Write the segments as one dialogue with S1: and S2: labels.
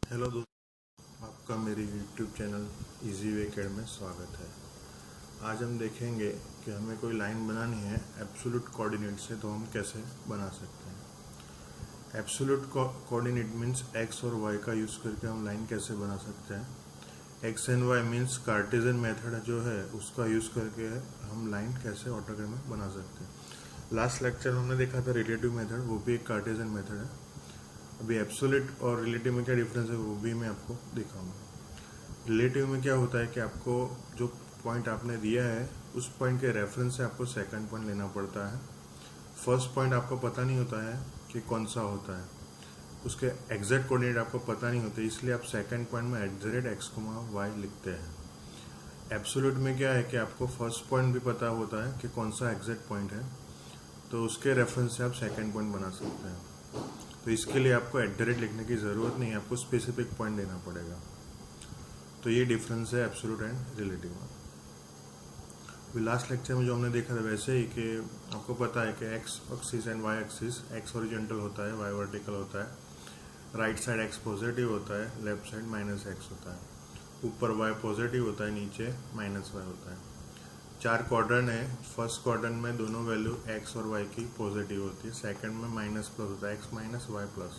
S1: Hello दोस्तों, आपका मेरे YouTube channel easy way academy में स्वागत है। आज हम देखेंगे कि हमें कोई लाइन बनानी है एब्सोल्यूट कोऑर्डिनेट से, तो हम कैसे बना सकते हैं। एब्सोल्यूट कोऑर्डिनेट मीन्स एक्स और वाई का यूज़ करके हम लाइन कैसे बना सकते हैं। X and Y means Cartesian method जो है उसका यूज़ करके हम लाइन कैसे ऑटोग्राफ में बना सकते हैं। लास्ट लेक्चर में हमने देखा था रिलेटिव मेथड, वो भी एक कार्टेशियन मेथड है। अभी एब्सोल्यूट और रिलेटिव में क्या डिफरेंस है वो भी मैं आपको दिखाऊंगा। रिलेटिव में क्या होता है कि आपको जो पॉइंट आपने दिया है उस पॉइंट के रेफरेंस से आपको सेकंड पॉइंट लेना पड़ता है। फर्स्ट पॉइंट आपको पता नहीं होता है कि कौन सा होता है, उसके एग्जैक्ट कोऑर्डिनेट आपको पता नहीं होते, इसलिए आप सेकंड पॉइंट में @x, y लिखते हैं। एब्सोल्यूट में क्या है कि आपको फर्स्ट पॉइंट भी पता होता है कि कौन सा एग्जैक्ट पॉइंट है, तो उसके रेफरेंस से आप सेकंड पॉइंट बना सकते हैं। तो इसके लिए आपको @ लिखने की ज़रूरत नहीं है, आपको स्पेसिफिक पॉइंट देना पड़ेगा। तो ये डिफरेंस है एब्सोल्यूट एंड रिलेटिव में। अभी लास्ट लेक्चर में जो हमने देखा था वैसे ही कि आपको पता है कि X axis and Y axis, X horizontal होता है, वाई वर्टिकल होता है, राइट साइड एक्स पॉजिटिव होता है, लेफ्ट साइड -x होता है, ऊपर वाई पॉजिटिव होता है, नीचे -y होता है। 4 क्वाड्रेंट है। फर्स्ट क्वाड्रेंट में दोनों वैल्यू एक्स और वाई की पॉजिटिव होती है, सेकंड में माइनस प्लस होता है, X minus Y plus,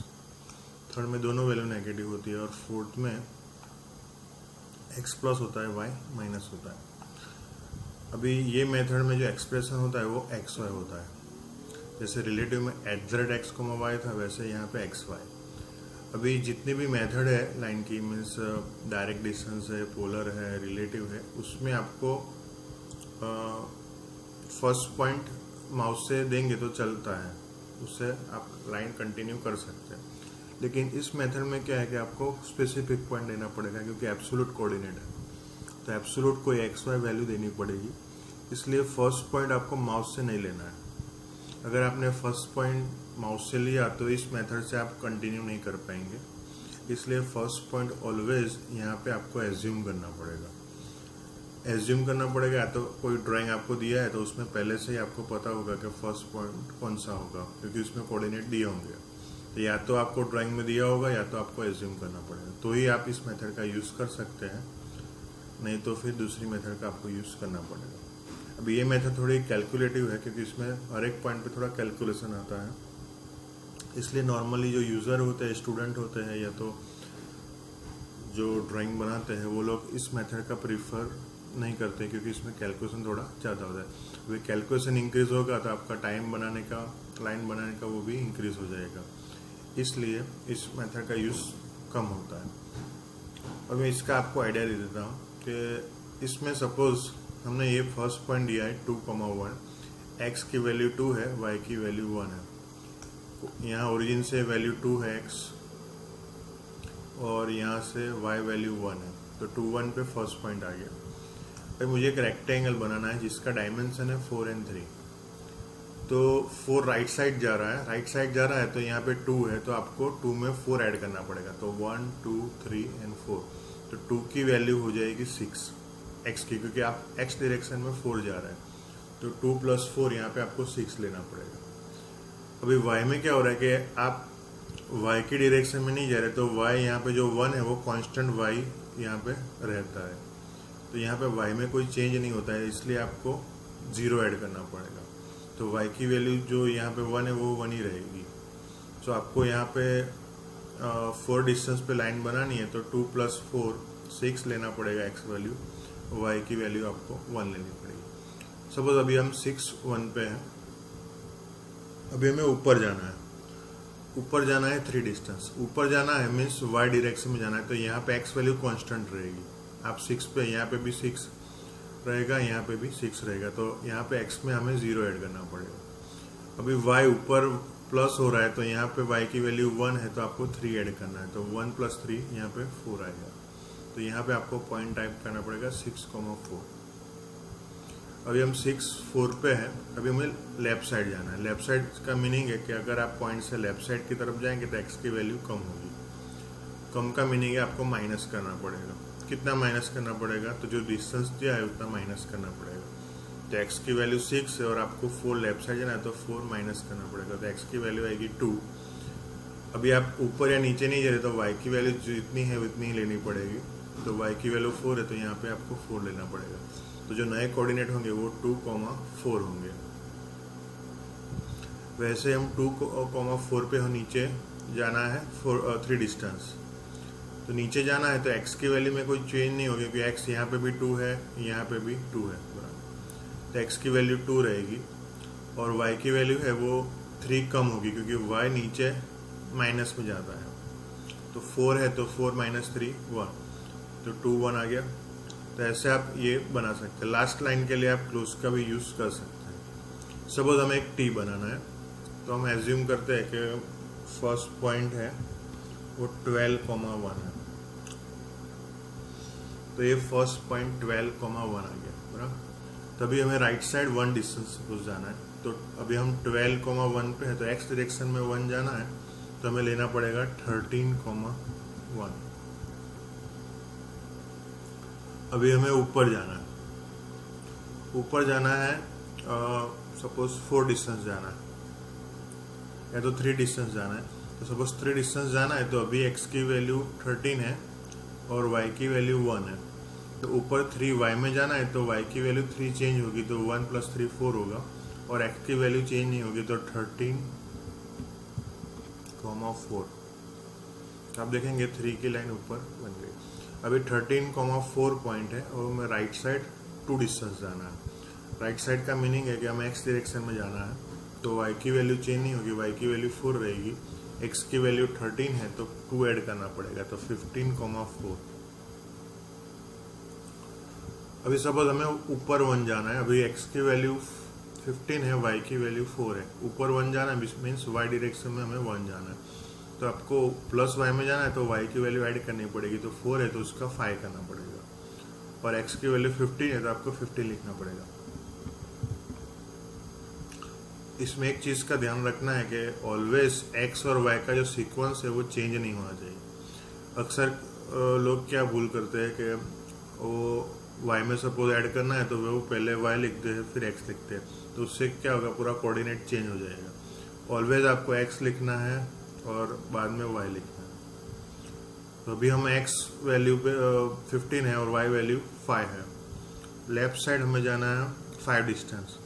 S1: third में दोनों वैल्यू नेगेटिव होती है, और फोर्थ में एक्स प्लस होता है, वाई माइनस होता है। अभी ये मेथड में जो एक्सप्रेशन होता है वो एक्स वाई होता है। जैसे रिलेटिव में @x, y था, वैसे यहाँ पे एक्स वाई। अभी जितनी भी मेथड है लाइन की, मीन्स डायरेक्ट डिस्टेंस है, पोलर है, रिलेटिव है, उसमें आपको फर्स्ट पॉइंट माउस से देंगे तो चलता है, उससे आप लाइन कंटिन्यू कर सकते हैं। लेकिन इस मेथड में क्या है कि आपको स्पेसिफिक पॉइंट देना पड़ेगा, क्योंकि एब्सोल्यूट कोऑर्डिनेट है, तो एब्सोल्यूट कोई एक्स वाई वैल्यू देनी पड़ेगी। इसलिए फर्स्ट पॉइंट आपको माउस से नहीं लेना है। अगर आपने फर्स्ट पॉइंट माउस से लिया तो इस मेथड से आप कंटिन्यू नहीं कर पाएंगे, इसलिए फर्स्ट पॉइंट ऑलवेज यहाँ पे आपको एज्यूम करना पड़ेगा। एज्यूम करना पड़ेगा, या तो कोई ड्राइंग आपको दिया है तो उसमें पहले से ही आपको पता होगा कि फर्स्ट पॉइंट कौन सा होगा, क्योंकि उसमें कोऑर्डिनेट दिए होंगे। तो या तो आपको ड्राइंग में दिया होगा या तो आपको एज्यूम करना पड़ेगा, तो ही आप इस मेथड का यूज़ कर सकते हैं, नहीं तो फिर दूसरी मेथड का आपको यूज़ करना पड़ेगा। अब ये मेथड थोड़ी कैलकुलेटिव है, क्योंकि इसमें हर एक पॉइंट पे थोड़ा कैलकुलेशन आता है, इसलिए नॉर्मली जो यूज़र होते हैं, स्टूडेंट होते हैं, या तो जो ड्राइंग बनाते हैं, वो लोग इस मेथड का प्रीफर नहीं करते, क्योंकि इसमें कैलकुलेशन थोड़ा ज़्यादा होता है। वे कैलकुलेशन इंक्रीज होगा तो आपका टाइम बनाने का, लाइन बनाने का वो भी इंक्रीज हो जाएगा, इसलिए इस मेथड का यूज़ कम होता है। अब मैं इसका आपको आइडिया दे देता हूँ कि इसमें सपोज हमने ये फर्स्ट पॉइंट दिया है 2,1, एक्स की वैल्यू 2 है, वाई की वैल्यू 1 है। यहाँ ओरिजिन से वैल्यू 2 है एक्स, और यहाँ से वाई वैल्यू 1 है, तो 2 1 पे फर्स्ट पॉइंट आ गया। फिर मुझे एक रेक्टेंगल बनाना है जिसका डायमेंशन है 4 और 3। तो 4 राइट साइड जा रहा है, तो यहाँ पे 2 है, तो आपको 2 में 4 ऐड करना पड़ेगा, तो 1 2 3 और 4, तो 2 की वैल्यू हो जाएगी 6 एक्स की, क्योंकि आप एक्स डायरेक्शन में 4 जा रहा है, तो 2 + 4 यहाँ पे आपको 6 लेना पड़ेगा। अभी वाई में क्या हो रहा है कि आप वाई की डायरेक्शन में नहीं जा रहे, तो वाई यहाँ पे जो 1 है वो कांस्टेंट वाई यहाँ पे रहता है, तो यहाँ पे y में कोई चेंज नहीं होता है, इसलिए आपको 0 ऐड करना पड़ेगा। तो y की वैल्यू जो यहाँ पे 1 है वो 1 ही रहेगी। तो आपको यहाँ पे 4 डिस्टेंस पे लाइन बनानी है, तो 2 + 4 6 लेना पड़ेगा x वैल्यू, y की वैल्यू आपको 1 लेनी पड़ेगी। सपोज अभी हम 6 1 पे हैं, अभी हमें ऊपर जाना है 3 डिस्टेंस ऊपर जाना है, मीन्स y डायरेक्शन में जाना है, तो यहाँ पे x वैल्यू कांस्टेंट रहेगी। आप 6 पे, यहाँ पे भी 6 रहेगा, यहाँ पे भी 6 रहेगा, तो यहाँ पे x में हमें 0 ऐड करना पड़ेगा। अभी y ऊपर प्लस हो रहा है, तो यहाँ पे y की वैल्यू 1 है, तो आपको 3 ऐड करना है, तो 1 + 3 यहाँ पे 4 आएगा, तो यहाँ पे आपको पॉइंट टाइप करना पड़ेगा 6,4। अभी हम 6 4 पे हैं, अभी हमें लेफ्ट साइड जाना है। लेफ्ट साइड का मीनिंग है कि अगर आप पॉइंट से लेफ्ट साइड की तरफ जाएंगे तो x की वैल्यू कम होगी। कम का मीनिंग है आपको माइनस करना पड़ेगा। कितना माइनस करना पड़ेगा, तो जो डिस्टेंस दिया है उतना माइनस करना पड़ेगा। तो x की वैल्यू 6 है और आपको 4 लेफ्ट साइड जाना है, तो 4 माइनस करना पड़ेगा, तो x की वैल्यू आएगी 2। अभी आप ऊपर या नीचे नहीं जा रहे तो y की वैल्यू जितनी है उतनी ही लेनी पड़ेगी। तो y की वैल्यू 4 है तो यहाँ पे आपको 4 लेना पड़ेगा। तो जो नए कोऑर्डिनेट होंगे वो 2,4 होंगे। वैसे हम 2,4 पे हो नीचे जाना है 3 डिस्टेंस। तो नीचे जाना है तो x की वैल्यू में कोई चेंज नहीं होगी क्योंकि x यहाँ पे भी 2 है, यहाँ पे भी 2 है बराबर। तो x की वैल्यू 2 रहेगी और y की वैल्यू है वो 3 कम होगी क्योंकि y नीचे माइनस में जाता है। तो 4 है तो 4 माइनस 3 1, तो 2 1 आ गया। तो ऐसे आप ये बना सकते हैं। लास्ट लाइन के लिए आप क्लोज का भी यूज कर सकते हैं। सपोज हमें एक टी बनाना है तो हम एज्यूम करते हैं कि फर्स्ट पॉइंट है वो 12,1 है। तो ये फर्स्ट पॉइंट 12,1 आ गया बराबर। तभी हमें राइट साइड 1 डिस्टेंस सपोज जाना है। तो अभी हम 12,1 पे है तो x डायरेक्शन में 1 जाना है तो हमें लेना पड़ेगा 13,1। अभी हमें ऊपर जाना है। ऊपर जाना है सपोज 4 डिस्टेंस जाना है या तो 3 डिस्टेंस जाना है। तो सपोज 3 डिस्टेंस जाना है तो अभी x की वैल्यू 13 है और y की वैल्यू 1 है। तो ऊपर 3y में जाना है तो y की वैल्यू 3 चेंज होगी तो 1 + 3 4 होगा और x की वैल्यू चेंज नहीं होगी तो 13,4। आप देखेंगे 3 की लाइन ऊपर बन गई। अभी 13,4 पॉइंट है और हमें राइट साइड 2 डिस्टेंस जाना है। राइट साइड का मीनिंग है कि हमें x डायरेक्शन में जाना है तो y की वैल्यू चेंज नहीं होगी, y की वैल्यू 4 रहेगी। x की वैल्यू 13 है तो 2 ऐड करना पड़ेगा तो 15,4। अभी सपोज हमें ऊपर 1 जाना है। अभी x की वैल्यू 15 है, y की वैल्यू 4 है। ऊपर 1 जाना है मीन्स y डायरेक्शन में हमें 1 जाना है। तो आपको प्लस y में जाना है तो y की वैल्यू ऐड करनी पड़ेगी। तो 4 है तो उसका 5 करना पड़ेगा और x की वैल्यू 15 है तो आपको 15 लिखना पड़ेगा। इसमें एक चीज का ध्यान रखना है कि ऑलवेज x और y का जो सीक्वेंस है वो चेंज नहीं होना चाहिए। अक्सर लोग क्या भूल करते हैं कि वो y में सपोज ऐड करना है तो वो पहले y लिखते हैं फिर x लिखते हैं। तो उससे क्या होगा, पूरा कोऑर्डिनेट चेंज हो जाएगा। ऑलवेज आपको x लिखना है और बाद में y लिखना है। तो अभी हम x वैल्यू पे 15 है और y वैल्यू 5 है। लेफ्ट साइड हमें जाना है 5 डिस्टेंस।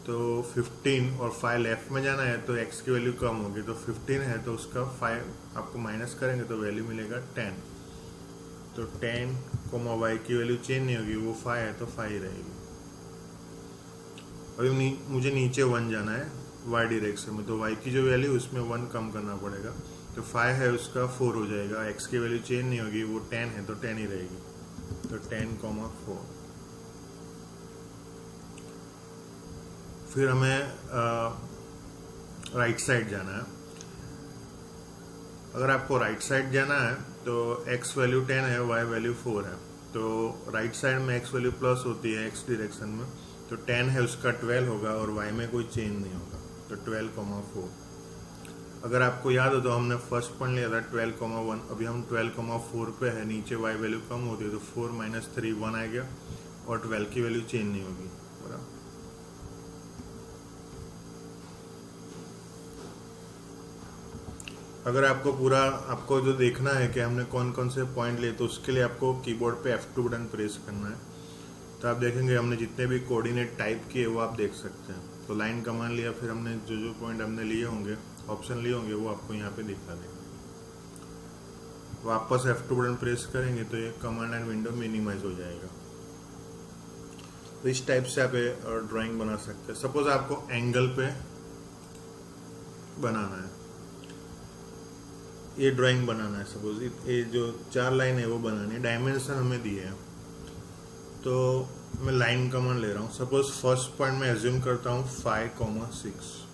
S1: तो 15 और 5 लेफ्ट में जाना है तो x की वैल्यू कम होगी। तो 15 है तो उसका 5 आपको माइनस करेंगे तो वैल्यू मिलेगा 10। तो 10, y की वैल्यू चेंज नहीं होगी, वो 5 है तो 5 ही रहेगी। अभी मुझे नीचे 1 जाना है y डायरेक्शन में तो y की जो वैल्यू उसमें 1 कम करना पड़ेगा। तो 5 है उसका 4 हो जाएगा। x की वैल्यू चेंज नहीं होगी, वो 10 है तो 10 ही रहेगी। तो 10,4। फिर हमें राइट साइड जाना है। अगर आपको राइट साइड जाना है तो x वैल्यू 10 है, y वैल्यू 4 है। तो राइट साइड में x वैल्यू प्लस होती है x डायरेक्शन में। तो 10 है उसका 12 होगा और y में कोई चेंज नहीं होगा तो 12,4। अगर आपको याद हो तो हमने फर्स्ट पॉइंट लिया था 12,1। अभी हम 12,4 पे है। नीचे y वैल्यू कम होती है तो 4 - 3 1 आ गया और 12 की वैल्यू चेंज नहीं होगी बराबर। अगर आपको जो देखना है कि हमने कौन कौन से पॉइंट लिए तो उसके लिए आपको कीबोर्ड पे F2 बटन प्रेस करना है। तो आप देखेंगे हमने जितने भी कोऑर्डिनेट टाइप किए वो आप देख सकते हैं। तो लाइन कमांड लिया, फिर हमने जो पॉइंट हमने लिए होंगे, ऑप्शन लिए होंगे, वो आपको यहाँ पे दिखा देंगे। वापस F2 बटन प्रेस करेंगे तो ये कमांड लाइन विंडो मिनिमाइज हो जाएगा। तो इस टाइप से आप ड्राइंग बना सकते हैं। सपोज आपको एंगल पे बनाना है, ये ड्राइंग बनाना है। सपोज ये जो 4 लाइन है वो बनानी है। डायमेंशन हमें दिए है तो मैं लाइन कमांड ले रहा हूँ। सपोज फर्स्ट पॉइंट में एज्यूम करता हूँ 5,6।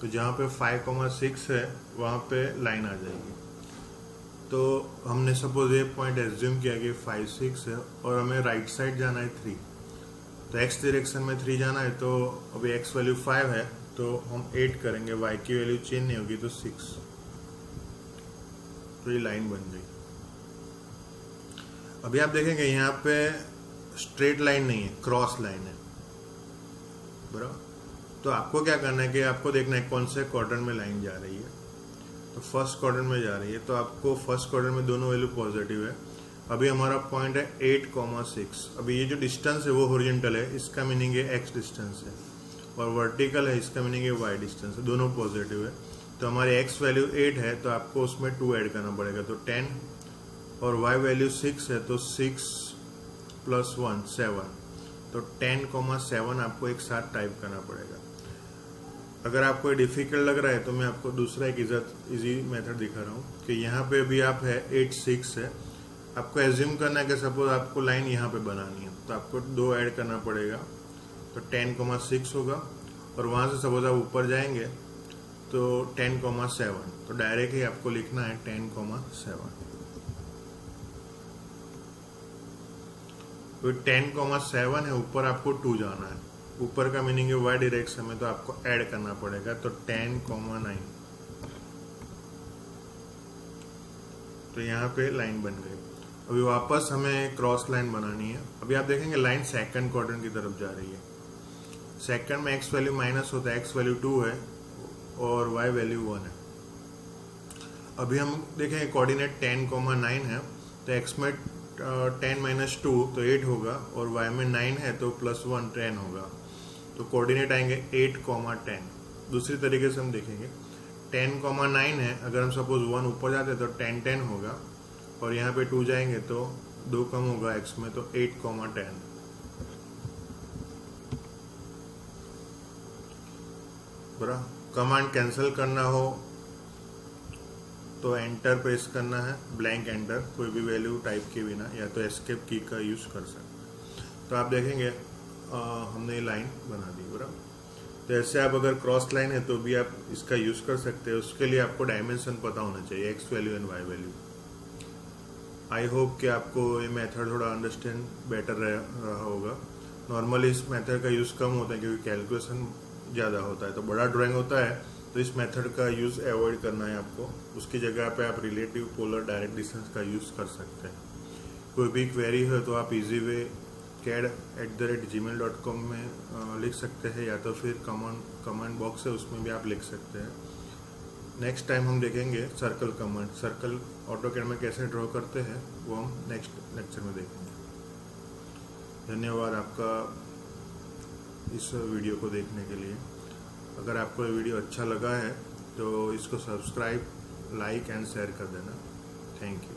S1: तो जहाँ पे 5,6 है वहाँ पे लाइन आ जाएगी। तो हमने सपोज ये पॉइंट एज्यूम किया कि 5 6 है और हमें राइट साइड जाना है 3। तो x डायरेक्शन में 3 जाना है तो अभी x वैल्यू 5 है तो हम 8 करेंगे, y की वैल्यू चेंज नहीं होगी तो 6। तो ये लाइन बन गई। अभी आप देखेंगे यहाँ पे स्ट्रेट लाइन नहीं है, क्रॉस लाइन है बराबर। तो आपको क्या करना है कि आपको देखना है कौन से क्वाड्रेंट में लाइन जा रही है। तो फर्स्ट क्वाड्रेंट में जा रही है, तो आपको फर्स्ट क्वाड्रेंट में दोनों वैल्यू पॉजिटिव है। अभी हमारा पॉइंट है 8,6। अभी ये जो डिस्टेंस है वो हॉरिजॉन्टल है, इसका मीनिंग है x डिस्टेंस है, और वर्टिकल है, इसका मीनिंग है y डिस्टेंस है, दोनों पॉजिटिव है। तो हमारी x वैल्यू 8 है तो आपको उसमें 2 ऐड करना पड़ेगा, तो 10, और y वैल्यू 6 है तो 6 + 1 7, तो 10,7 आपको एक साथ टाइप करना पड़ेगा। अगर आपको डिफिकल्ट लग रहा है तो मैं आपको दूसरा एक इजी मेथड दिखा रहा हूँ कि यहाँ पे भी आप है 8 6 है, आपको एज्यूम करना है कि सपोज आपको लाइन यहाँ पे बनानी है, तो आपको 2 ऐड करना पड़ेगा, तो 10,6 होगा, और वहाँ से सपोज आप ऊपर जाएंगे तो 10,7, तो डायरेक्ट ही आपको लिखना है 10,7। तो 10,7 है, ऊपर आपको 2 जाना है, ऊपर का मीनिंग है y डायरेक्शन में, तो आपको ऐड करना पड़ेगा, तो 10,9। तो यहाँ पे लाइन बन गई। अभी वापस हमें क्रॉस लाइन बनानी है। अभी आप देखेंगे लाइन सेकंड क्वाड्रेंट की तरफ जा रही है। सेकंड में x वैल्यू माइनस होता है, x वैल्यू 2 है और y वैल्यू 1 है। अभी हम देखेंगे कोऑर्डिनेट 10,9 है, तो x में 10 - 2 तो 8 होगा, और y में 9 है तो +1 10 होगा, तो कोऑर्डिनेट आएंगे 8,10। दूसरी तरीके से हम देखेंगे 10,9 है, अगर हम सपोज 1 ऊपर जाते तो 10 10 होगा, और यहाँ पे 2 जाएंगे तो 2 कम होगा x में, तो 8,10। बरा कमांड कैंसिल करना हो तो एंटर प्रेस करना है, ब्लैंक एंटर, कोई भी वैल्यू टाइप के बिना, या तो एस्केप की का यूज कर सकते। तो आप देखेंगे हमने ये लाइन बना दी। बराबर, तो ऐसे आप अगर क्रॉस लाइन है तो भी आप इसका यूज कर सकते हैं। उसके लिए आपको डायमेंशन पता होना चाहिए, X value and Y value. I hope कि आपको ये मेथड थोड़ा अंडरस्टैंड बेटर रहा होगा। नॉर्मली इस मेथड का यूज कम होता है क्योंकि कैलकुलेशन ज़्यादा होता है, तो बड़ा ड्राइंग होता है तो इस मेथड का यूज अवॉइड करना है आपको। उसकी जगह पे आप रिलेटिव पोलर डायरेक्ट डिस्टेंस का यूज कर सकते हैं। कोई भी क्वेरी हो तो आप easyway@gmail.com में लिख सकते हैं, या तो फिर कमांड बॉक्स है उसमें भी आप लिख सकते हैं। नेक्स्ट टाइम हम देखेंगे सर्कल कमांड, सर्कल ऑटोकैड में कैसे ड्रॉ करते हैं वो हम नेक्स्ट लेक्चर में देखेंगे। धन्यवाद आपका इस वीडियो को देखने के लिए। अगर आपको ये वीडियो अच्छा लगा है तो इसको सब्सक्राइब, लाइक एंड शेयर कर देना। Thank you.